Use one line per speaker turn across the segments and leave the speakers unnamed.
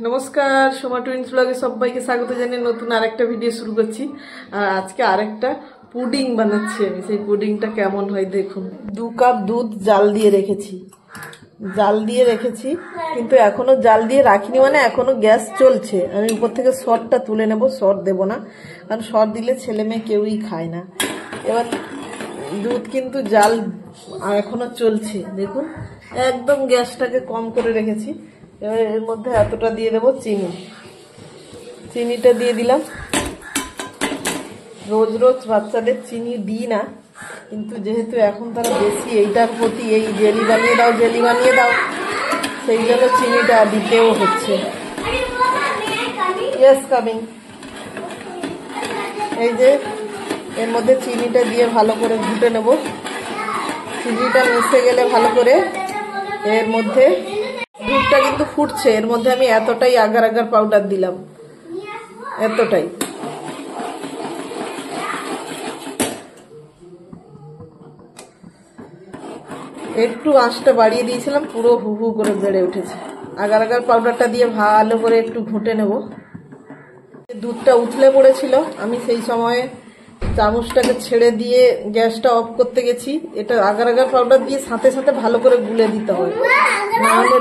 নমস্কার, সোমা টুইন্স ব্লগে সবাইকে স্বাগত জানিয়ে নতুন আরেকটা ভিডিও শুরু করছি। আর আজকে আরেকটা পুডিং বানাচ্ছি আমি। সেই পুডিংটা কেমন হয় দেখুন। 2 কাপ দুধ জাল দিয়ে রেখেছি, কিন্তু এখনো জাল দিয়ে রাখিনি, মানে এখনো গ্যাস চলছে। আমি উপর থেকে সরটা তুলে নেব, সর দেব না, কারণ সর দিলে ছেলে মেয়ে কেউই খায় না। এবার দুধ কিন্তু জাল এখনো চলছে, দেখুন একদম গ্যাসটাকে কম করে রেখেছি। এবার এর মধ্যে এতটা দিয়ে দেবো চিনিটা দিয়ে দিলাম। রোজ রোজ বাচ্চাদের চিনি দিই না, কিন্তু যেহেতু এখন তারা বেশি এইটার প্রতি, এই জেলি বানিয়ে দাও সেই জন্য চিনিটা দিতেও হচ্ছে। Yes coming. এই যে এর মধ্যে চিনিটা দিয়ে ভালো করে ঘুটে নেব। চিনিটা মিশে গেলে ভালো করে এর মধ্যে দুধটা কিন্তু ফুটছে, এর মধ্যে আমি এতটাই আগার আগার পাউডার দিলাম, এতটাই। একটু আঁচটা বাড়িয়ে দিয়েছিলাম, পুরো হু হু করে বেড়ে উঠেছে। আগার আগার পাউডারটা দিয়ে ভালো করে একটু ঘুটে নেব। দুধটা উথলে পড়েছিল, আমি সেই সময়ে চামচটাকে ছেড়ে দিয়ে গ্যাসটা অফ করতে গেছি। এটা আগার আগার পাউডার দিয়ে সাথে সাথে ভালো করে গুলে দিতে হয়, নাহলে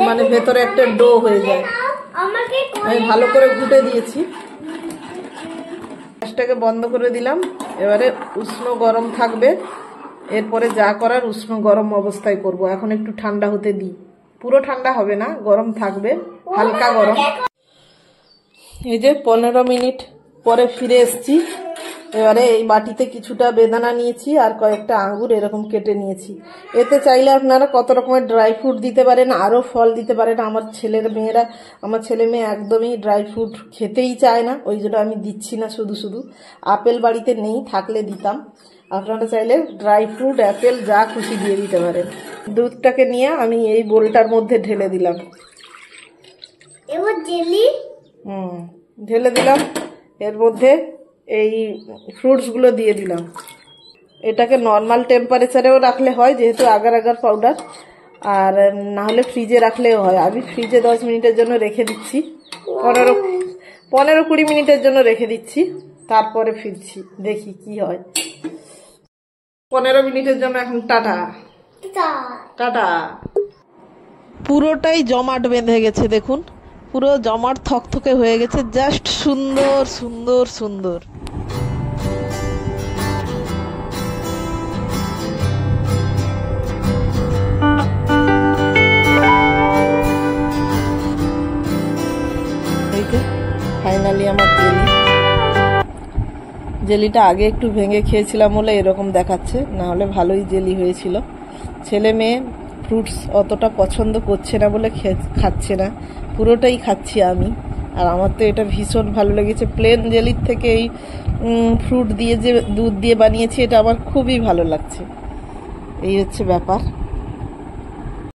মানে ভেতরে একটা ডো হয়ে যায়। আমি ভালো করে ঘুটে দিয়েছি। গ্যাসটাকে বন্ধ করে দিলাম। এবারে উষ্ণ গরম থাকবে, এরপরে যা করার উষ্ণ গরম অবস্থায় করব। এখন একটু ঠান্ডা হতে দিই, পুরো ঠান্ডা হবে না, গরম থাকবে, হালকা গরম। এই যে 15 মিনিট পরে ফিরে এসেছি। এবারে এই বাটিতে কিছুটা বেদানা নিয়েছি আর কয়েকটা আঙ্গুর এরকম কেটে নিয়েছি। এতে চাইলে আপনারা কত রকমের ড্রাই ফ্রুট দিতে পারেন, আরও ফল দিতে পারেন। আমার ছেলে মেয়ে একদমই ড্রাই ফ্রুট খেতেই চায় না, ওই জন্য আমি দিচ্ছি না। শুধু আপেল বাড়িতে নেই, থাকলে দিতাম। আপনারা চাইলে ড্রাই ফ্রুট, অ্যাপেল যা খুশি দিয়ে দিতে পারেন। দুধটাকে নিয়ে আমি এই বোলটার মধ্যে ঢেলে দিলাম। ঢেলে দিলাম। এর মধ্যে এই ফ্রুটসগুলো দিয়ে দিলাম। এটাকে নর্মাল টেম্পারেচারেও রাখলে হয়, যেহেতু আগার আগার পাউডার, আর না হলে ফ্রিজে রাখলেও হয়। আমি ফ্রিজে 10 মিনিটের জন্য রেখে দিচ্ছি, 15-20 মিনিটের জন্য রেখে দিচ্ছি। তারপরে ফিরছি, দেখি কি হয়। 15 মিনিটের জন্য এখন টাটা। পুরোটাই জমাট বেঁধে গেছে, দেখুন পুরো জমাট থকথকে হয়ে গেছে, জাস্ট সুন্দর সুন্দর সুন্দর। ফাইনালি আমার জেলিটা আগে একটু ভেঙে খেয়েছিলাম বলে এরকম দেখাচ্ছে, না হলে ভালোই জেলি হয়েছিল। ছেলে মেয়ে ফ্রুটস অতটা পছন্দ করছে না বলে খাচ্ছে না, পুরোটাই খাচ্ছি আমি। আর আমার তো এটা ভীষণ ভালো লেগেছে। প্লেন জেলির থেকে এই ফ্রুট দিয়ে যে দুধ দিয়ে বানিয়েছি, এটা আমার খুবই ভালো লাগছে। এই হচ্ছে ব্যাপার।